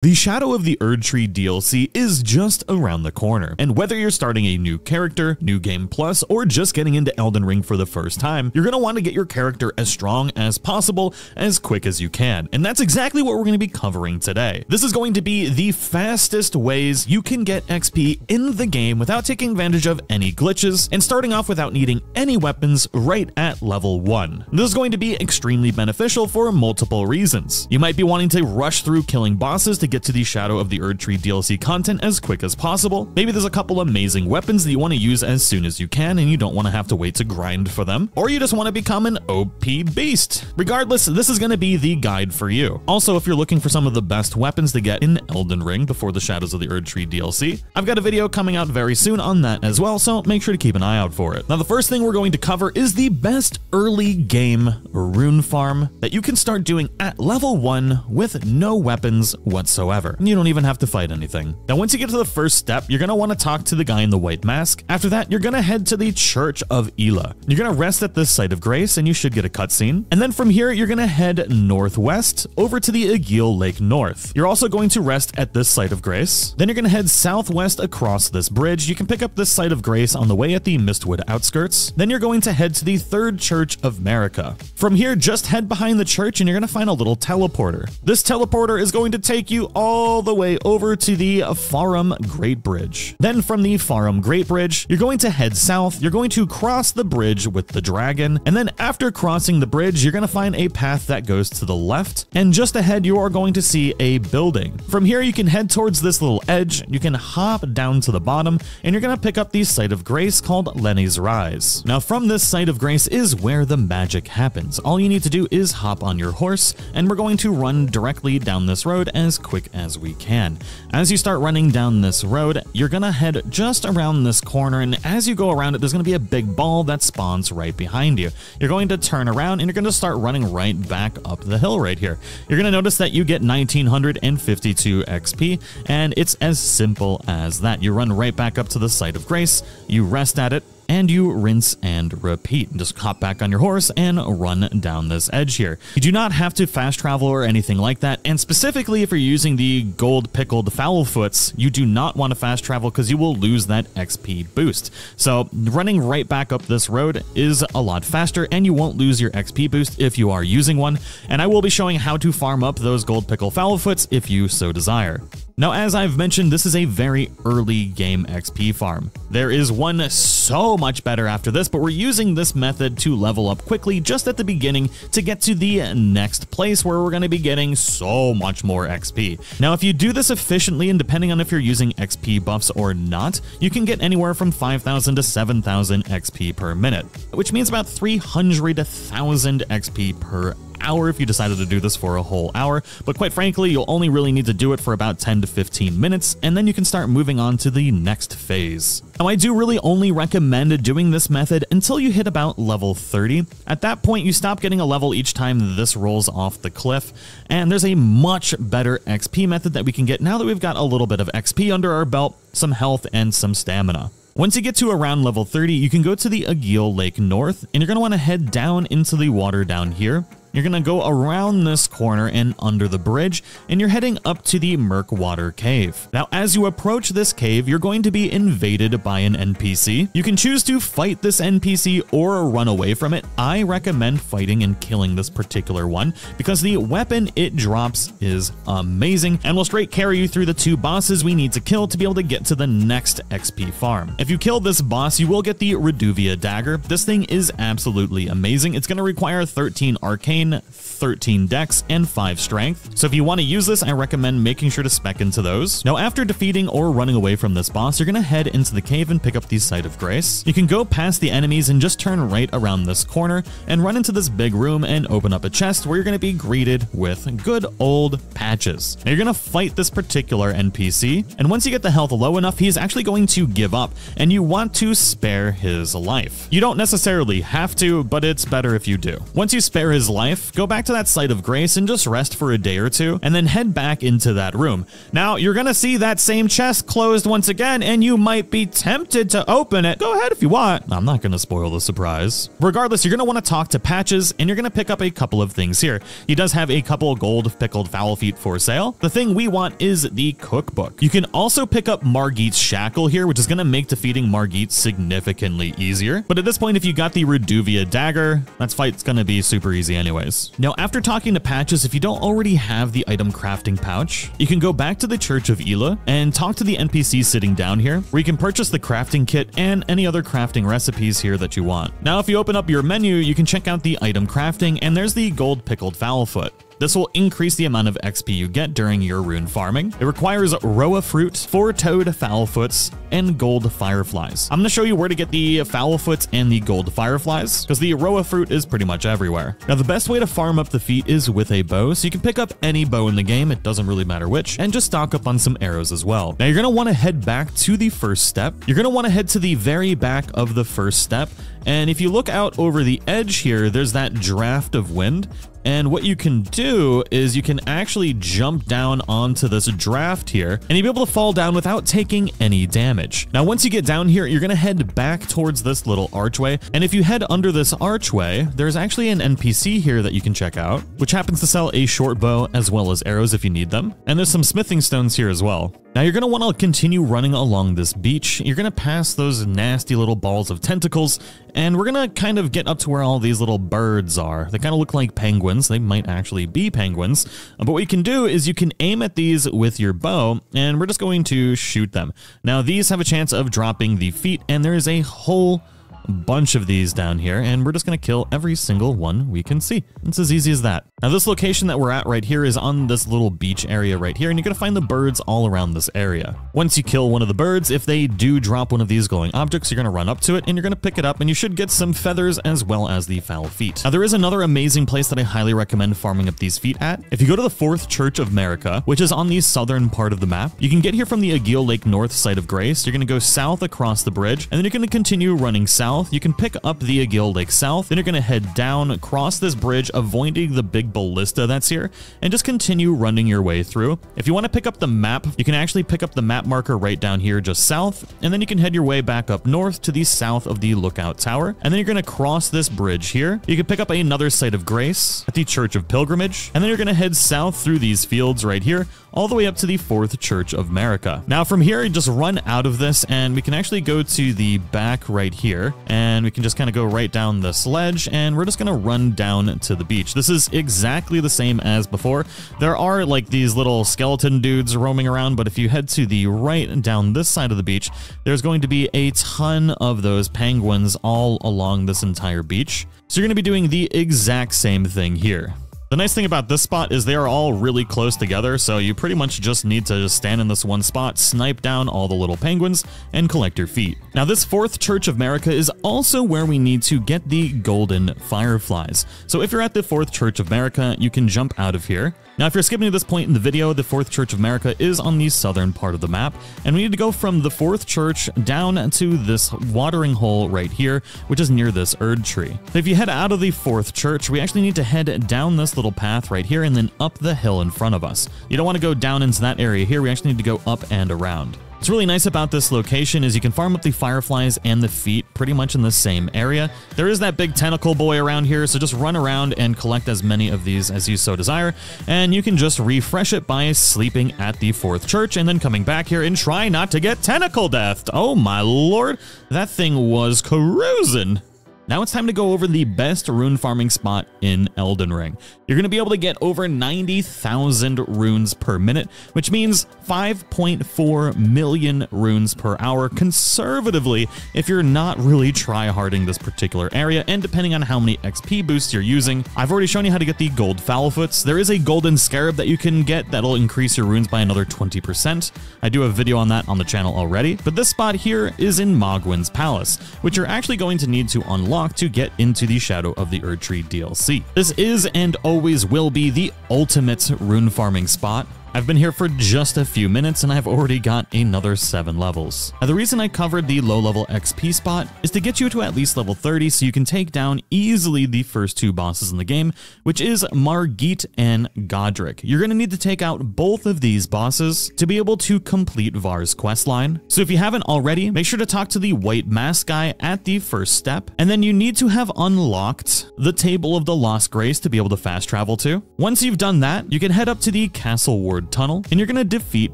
The Shadow of the Erdtree DLC is just around the corner, and whether you're starting a new character, New Game Plus, or just getting into Elden Ring for the first time, you're going to want to get your character as strong as possible, as quick as you can, and that's exactly what we're going to be covering today. This is going to be the fastest ways you can get XP in the game without taking advantage of any glitches, and starting off without needing any weapons right at level 1. This is going to be extremely beneficial for multiple reasons. You might be wanting to rush through killing bosses to get to the Shadow of the Erdtree DLC content as quick as possible. Maybe there's a couple amazing weapons that you want to use as soon as you can and you don't want to have to wait to grind for them, or you just want to become an OP beast. Regardless, this is going to be the guide for you. Also, if you're looking for some of the best weapons to get in Elden Ring before the Shadows of the Erdtree DLC, I've got a video coming out very soon on that as well, so make sure to keep an eye out for it. Now, the first thing we're going to cover is the best early game rune farm that you can start doing at level 1 with no weapons whatsoever. You don't even have to fight anything. Now, once you get to the first step, you're going to want to talk to the guy in the white mask. After that, you're going to head to the Church of Ela. You're going to rest at this site of grace and you should get a cutscene. And then from here, you're going to head northwest over to the Aegil Lake North. You're also going to rest at this site of grace. Then you're going to head southwest across this bridge. You can pick up this site of grace on the way at the Mistwood outskirts. Then you're going to head to the Third Church of Marika. From here, just head behind the church and you're going to find a little teleporter. This teleporter is going to take you all the way over to the Farum Great Bridge. Then from the Farum Great Bridge, you're going to head south, you're going to cross the bridge with the dragon, and then after crossing the bridge, you're going to find a path that goes to the left, and just ahead you are going to see a building. From here you can head towards this little edge, you can hop down to the bottom, and you're going to pick up the Site of Grace called Lenny's Rise. Now from this Site of Grace is where the magic happens. All you need to do is hop on your horse, and we're going to run directly down this road as quick as we can. As you start running down this road, you're gonna head just around this corner, and as you go around it, there's gonna be a big ball that spawns right behind you. You're going to turn around and you're gonna start running right back up the hill right here. You're gonna notice that you get 1952 XP, and it's as simple as that. You run right back up to the Site of Grace, you rest at it, and you rinse and repeat. Just hop back on your horse and run down this edge here. You do not have to fast travel or anything like that, and specifically if you're using the gold pickled Foulfoots, you do not want to fast travel because you will lose that XP boost. So running right back up this road is a lot faster, and you won't lose your XP boost if you are using one, and I will be showing how to farm up those gold pickle Foulfoots if you so desire. Now, as I've mentioned, this is a very early game XP farm. There is one so much better after this, but we're using this method to level up quickly just at the beginning to get to the next place where we're going to be getting so much more XP. Now, if you do this efficiently, and depending on if you're using XP buffs or not, you can get anywhere from 5,000 to 7,000 XP per minute, which means about 300,000 XP per hour if you decided to do this for a whole hour, but quite frankly, you'll only really need to do it for about 10 to 15 minutes, and then you can start moving on to the next phase. Now, I do really only recommend doing this method until you hit about level 30. At that point, you stop getting a level each time this rolls off the cliff, and there's a much better XP method that we can get now that we've got a little bit of XP under our belt, some health, and some stamina. Once you get to around level 30, you can go to the Aegil Lake North, and you're going to want to head down into the water down here. You're going to go around this corner and under the bridge, and you're heading up to the Murkwater Cave. Now, as you approach this cave, you're going to be invaded by an NPC. You can choose to fight this NPC or run away from it. I recommend fighting and killing this particular one because the weapon it drops is amazing and will straight carry you through the 2 bosses we need to kill to be able to get to the next XP farm. If you kill this boss, you will get the Reduvia Dagger. This thing is absolutely amazing. It's going to require 13 Arcane, 13 Dex, and 5 Strength. So if you want to use this, I recommend making sure to spec into those. Now, after defeating or running away from this boss, you're going to head into the cave and pick up the Site of Grace. You can go past the enemies and just turn right around this corner and run into this big room and open up a chest where you're going to be greeted with good old patches. Now, you're going to fight this particular NPC, and once you get the health low enough, he's actually going to give up, and you want to spare his life. You don't necessarily have to, but it's better if you do. Once you spare his life, life, go back to that site of grace and just rest for a day or two, and then head back into that room. Now, you're gonna see that same chest closed once again, and you might be tempted to open it. Go ahead if you want. I'm not gonna spoil the surprise. Regardless, you're gonna wanna talk to Patches, and you're gonna pick up a couple of things here. He does have a couple gold pickled fowl feet for sale. The thing we want is the cookbook. You can also pick up Margit's shackle here, which is gonna make defeating Margit significantly easier. But at this point, if you got the Reduvia dagger, that fight's gonna be super easy anyways. Now, after talking to Patches, if you don't already have the item crafting pouch, you can go back to the Church of Ela and talk to the NPC sitting down here, where you can purchase the crafting kit and any other crafting recipes here that you want. Now, if you open up your menu, you can check out the item crafting, and there's the gold pickled fowl foot. This will increase the amount of XP you get during your rune farming. It requires Roa fruit, 4-toed fowl foots, and gold fireflies. I'm gonna show you where to get the fowl foots and the gold fireflies, because the Roa fruit is pretty much everywhere. Now, the best way to farm up the feet is with a bow, so you can pick up any bow in the game, it doesn't really matter which, and just stock up on some arrows as well. Now, you're gonna wanna head back to the first step. You're gonna wanna head to the very back of the first step, and if you look out over the edge here, there's that draft of wind. And what you can do is you can actually jump down onto this draft here, and you'll be able to fall down without taking any damage. Now, once you get down here, you're gonna head back towards this little archway. And if you head under this archway, there's actually an NPC here that you can check out, which happens to sell a short bow as well as arrows if you need them. And there's some smithing stones here as well. Now, you're gonna wanna continue running along this beach. You're gonna pass those nasty little balls of tentacles, and we're gonna kind of get up to where all these little birds are. They kind of look like penguins. They might actually be penguins, but what you can do is you can aim at these with your bow, and we're just going to shoot them. Now, these have a chance of dropping the feet, and there is a whole bunch of these down here, and we're just gonna kill every single one we can see. It's as easy as that. Now, this location that we're at right here is on this little beach area right here, and you're gonna find the birds all around this area. Once you kill one of the birds, if they do drop one of these glowing objects, you're gonna run up to it and you're gonna pick it up, and you should get some feathers as well as the fowl feet. Now, there is another amazing place that I highly recommend farming up these feet at. If you go to the 4th Church of America, which is on the southern part of the map, you can get here from the Aguil Lake North site of Grace. You're gonna go south across the bridge, and then you're gonna continue running south. You can pick up the Aguil Lake South, then you're gonna head down across this bridge, avoiding the big ballista that's here, and just continue running your way through. If you want to pick up the map, you can actually pick up the map marker right down here just south, and then you can head your way back up north to the south of the Lookout Tower, and then you're gonna cross this bridge here. You can pick up another site of grace at the Church of Pilgrimage, and then you're gonna head south through these fields right here, all the way up to the 4th Church of America. Now, from here, you just run out of this, and we can actually go to the back right here, and we can just kind of go right down this ledge, and we're just gonna run down to the beach. This is exactly the same as before. There are like these little skeleton dudes roaming around, but if you head to the right down this side of the beach, there's going to be a ton of those penguins all along this entire beach. So you're gonna be doing the exact same thing here. The nice thing about this spot is they are all really close together, so you pretty much just need to just stand in this one spot, snipe down all the little penguins, and collect your feet. Now, this 4th Church of America is also where we need to get the golden fireflies. So if you're at the 4th Church of America, you can jump out of here. Now, if you're skipping to this point in the video, the 4th Church of America is on the southern part of the map, and we need to go from the 4th Church down to this watering hole right here, which is near this Erdtree. If you head out of the 4th Church, we actually need to head down this little path right here and then up the hill in front of us. You don't want to go down into that area here, we actually need to go up and around. What's really nice about this location is you can farm up the fireflies and the feet pretty much in the same area. There is that big tentacle boy around here, so just run around and collect as many of these as you so desire, and you can just refresh it by sleeping at the 4th Church and then coming back here and try not to get tentacle deathed. Oh my lord, that thing was cruising. Now it's time to go over the best rune farming spot in Elden Ring. You're going to be able to get over 90,000 runes per minute, which means 5.4 million runes per hour conservatively if you're not really try-harding this particular area, and depending on how many XP boosts you're using. I've already shown you how to get the gold fowlfoots. There is a golden scarab that you can get that'll increase your runes by another 20%. I do have a video on that on the channel already, but this spot here is in Mogwin's Palace, which you're actually going to need to unlock to get into the Shadow of the Erdtree DLC. This is and always will be the ultimate rune farming spot. I've been here for just a few minutes and I've already got another 7 levels. Now the reason I covered the low level XP spot is to get you to at least level 30 so you can take down easily the first 2 bosses in the game, which is Margit and Godric. You're going to need to take out both of these bosses to be able to complete Var's questline. So if you haven't already, make sure to talk to the white mask guy at the first step, and then you need to have unlocked the Table of the Lost Grace to be able to fast travel to. Once you've done that, you can head up to the Castle Ward Tunnel, and you're going to defeat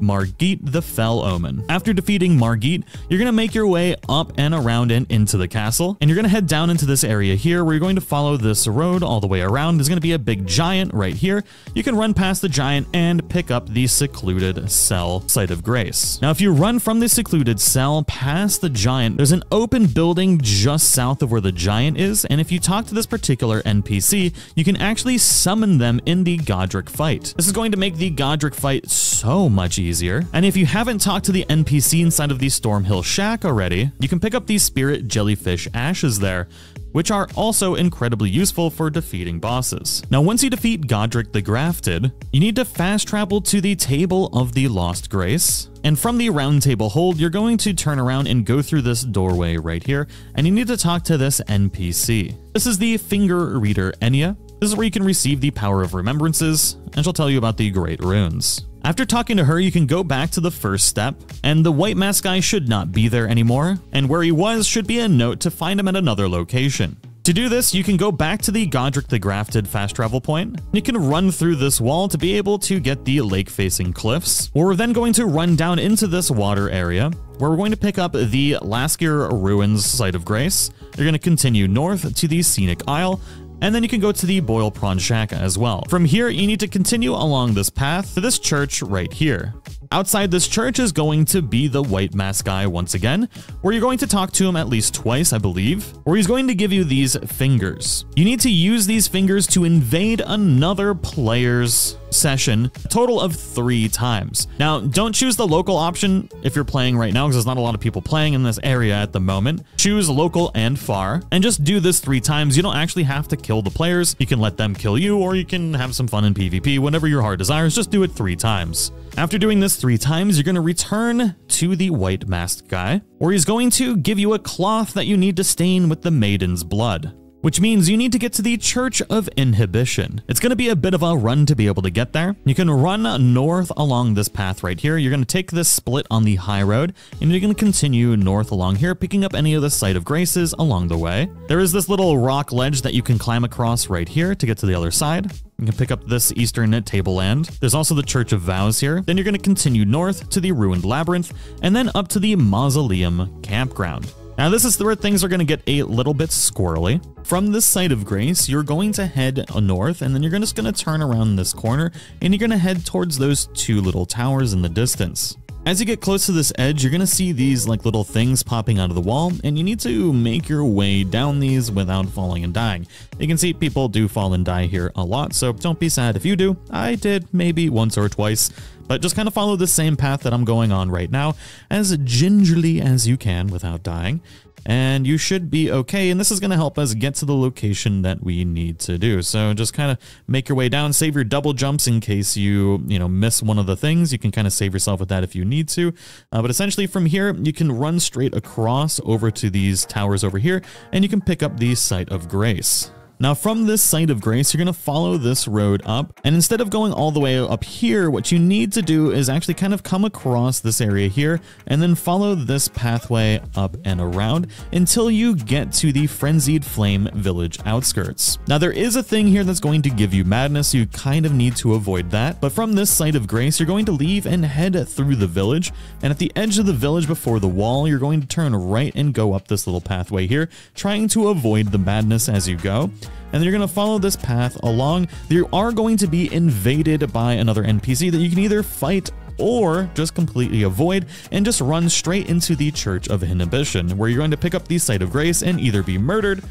Margit the Fell Omen. After defeating Margit, you're going to make your way up and around and into the castle, and you're going to head down into this area here where you're going to follow this road all the way around. There's going to be a big giant right here. You can run past the giant and pick up the secluded cell Site of Grace. Now, if you run from the secluded cell past the giant, there's an open building just south of where the giant is, and if you talk to this particular NPC, you can actually summon them in the Godric fight. This is going to make the Godric fight so much easier. And if you haven't talked to the NPC inside of the Stormhill Shack already, you can pick up these spirit jellyfish ashes there, which are also incredibly useful for defeating bosses. Now, once you defeat Godric the Grafted, you need to fast travel to the Table of the Lost Grace. And from the Round Table Hold, you're going to turn around and go through this doorway right here, and you need to talk to this NPC. This is the Finger Reader Enya. This is where you can receive the Power of Remembrances, and she'll tell you about the Great Runes. After talking to her, you can go back to the first step, and the white mask guy should not be there anymore, and where he was should be a note to find him at another location. To do this, you can go back to the Godric the Grafted fast travel point. You can run through this wall to be able to get the lake-facing cliffs, where we're then going to run down into this water area, where we're going to pick up the Laskir Ruins Site of Grace. You're going to continue north to the Scenic Isle, and then you can go to the Boil Prawn Shack as well. From here, you need to continue along this path to this church right here. Outside this church is going to be the white mask guy once again, where you're going to talk to him at least twice, I believe, where he's going to give you these fingers. You need to use these fingers to invade another player's session a total of 3 times. Now, don't choose the local option if you're playing right now, because there's not a lot of people playing in this area at the moment. Choose local and far, and just do this 3 times. You don't actually have to kill the players. You can let them kill you, or you can have some fun in PvP, whatever your heart desires. Just do it 3 times. After doing this 3 times, you're going to return to the white masked guy, where he's going to give you a cloth that you need to stain with the maiden's blood, which means you need to get to the Church of Inhibition. It's going to be a bit of a run to be able to get there. You can run north along this path right here. You're going to take this split on the high road, and you're going to continue north along here, picking up any of the Site of Graces along the way. There is this little rock ledge that you can climb across right here to get to the other side. You can pick up this eastern tableland. There's also the Church of Vows here. Then you're going to continue north to the Ruined Labyrinth, and then up to the Mausoleum Campground. Now, this is where things are going to get a little bit squirrely. From this Site of Grace, you're going to head north, and then you're just going to turn around this corner, and you're going to head towards those 2 little towers in the distance. As you get close to this edge, you're going to see these like little things popping out of the wall, and you need to make your way down these without falling and dying. You can see people do fall and die here a lot, so don't be sad if you do. I did maybe once or twice, but just kind of follow the same path that I'm going on right now as gingerly as you can without dying. And you should be okay, and this is going to help us get to the location that we need to do. So just kind of make your way down, save your double jumps in case you miss one of the things. You can kind of save yourself with that if you need to. But essentially from here, you can run straight across over to these towers over here, and you can pick up the Site of Grace. Now, from this Site of Grace, you're going to follow this road up, and instead of going all the way up here, what you need to do is actually kind of come across this area here, and then follow this pathway up and around until you get to the Frenzied Flame Village outskirts. Now, there is a thing here that's going to give you madness, so you kind of need to avoid that, but from this Site of Grace, you're going to leave and head through the village, and at the edge of the village before the wall, you're going to turn right and go up this little pathway here, trying to avoid the madness as you go. And then you're going to follow this path along. You are going to be invaded by another NPC that you can either fight or just completely avoid and just run straight into the Church of Inhibition, where you're going to pick up the Site of Grace and either be murdered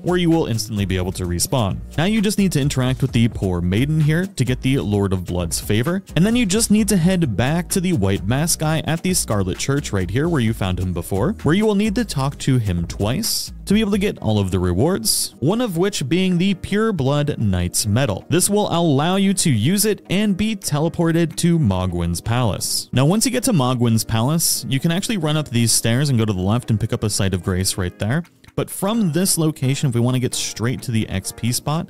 where you will instantly be able to respawn. Now you just need to interact with the poor maiden here to get the Lord of Blood's favor, and then you just need to head back to the white mask guy at the Scarlet Church right here where you found him before, where you will need to talk to him twice to be able to get all of the rewards, one of which being the Pure Blood Knight's Medal. This will allow you to use it and be teleported to Mogwin's Palace. Now once you get to Mogwin's Palace, you can actually run up these stairs and go to the left and pick up a Site of Grace right there. But from this location, if we want to get straight to the XP spot,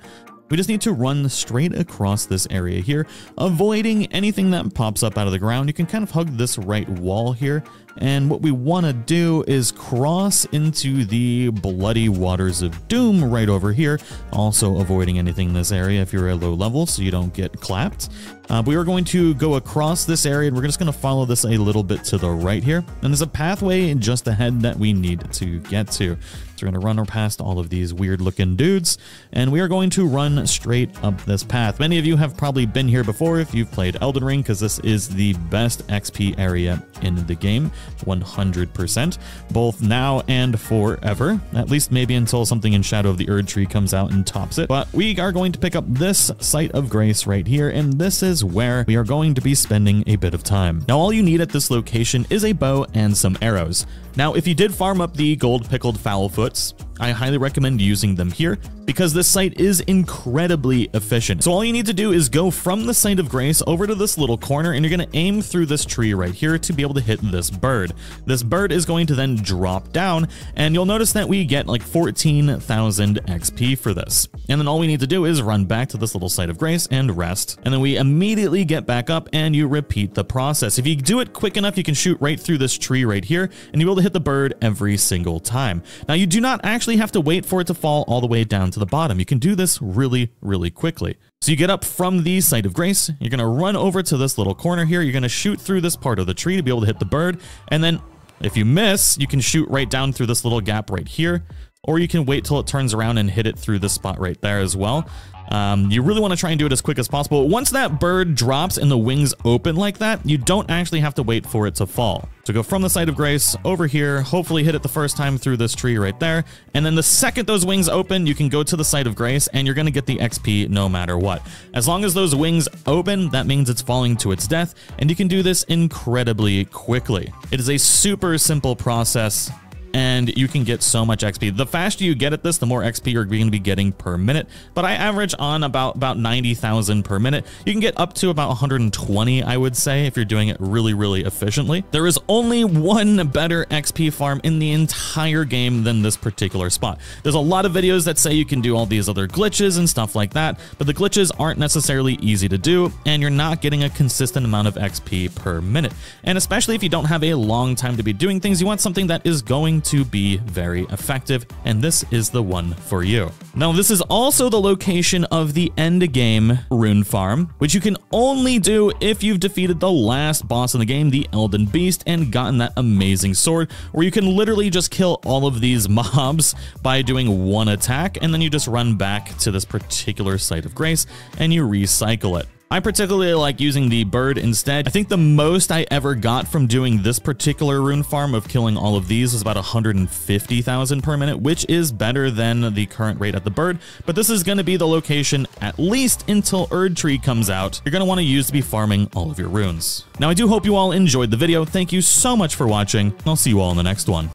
we just need to run straight across this area here, avoiding anything that pops up out of the ground. You can kind of hug this right wall here, and what we want to do is cross into the bloody waters of doom right over here, also avoiding anything in this area if you're at low level so you don't get clapped. We are going to go across this area, and we're just going to follow this a little bit to the right here, and there's a pathway just ahead that we need to get to. So we're going to run past all of these weird looking dudes, and we are going to run straight up this path. Many of you have probably been here before if you've played Elden Ring, because this is the best XP area in the game, 100%, both now and forever, at least maybe until something in Shadow of the Erdtree comes out and tops it. But we are going to pick up this Site of Grace right here, and this is where we are going to be spending a bit of time. Now all you need at this location is a bow and some arrows. Now if you did farm up the gold pickled foulfoots, I highly recommend using them here because this site is incredibly efficient. So all you need to do is go from the Site of Grace over to this little corner, and you're going to aim through this tree right here to be able to hit this bird. This bird is going to then drop down, and you'll notice that we get like 14,000 XP for this. And then all we need to do is run back to this little Site of Grace and rest, and then we immediately get back up and you repeat the process. If you do it quick enough, you can shoot right through this tree right here, and you'll be able to hit the bird every single time. Now you do not actually have to wait for it to fall all the way down to the bottom. You can do this really, really quickly. So you get up from the Site of Grace, you're going to run over to this little corner here, you're going to shoot through this part of the tree to be able to hit the bird, and then if you miss, you can shoot right down through this little gap right here, or you can wait till it turns around and hit it through this spot right there as well. You really want to try and do it as quick as possible. Once that bird drops and the wings open like that, you don't actually have to wait for it to fall. So go from the Site of Grace over here, hopefully hit it the first time through this tree right there, and then the second those wings open, you can go to the Site of Grace and you're going to get the XP no matter what. As long as those wings open, that means it's falling to its death, and you can do this incredibly quickly. It is a super simple process, and you can get so much XP. The faster you get at this, the more XP you're going to be getting per minute, but I average on about 90,000 per minute. You can get up to about 120, I would say, if you're doing it really, really efficiently. There is only one better XP farm in the entire game than this particular spot. There's a lot of videos that say you can do all these other glitches and stuff like that, but the glitches aren't necessarily easy to do, and you're not getting a consistent amount of XP per minute. And especially if you don't have a long time to be doing things, you want something that is going to be very effective, and this is the one for you. Now, this is also the location of the end game Rune Farm, which you can only do if you've defeated the last boss in the game, the Elden Beast, and gotten that amazing sword, where you can literally just kill all of these mobs by doing one attack, and then you just run back to this particular Site of Grace and you recycle it. I particularly like using the bird instead. I think the most I ever got from doing this particular rune farm of killing all of these was about 150,000 per minute, which is better than the current rate at the bird, but this is going to be the location at least until Erdtree comes out. You're going to want to use to be farming all of your runes. Now, I do hope you all enjoyed the video. Thank you so much for watching. I'll see you all in the next one.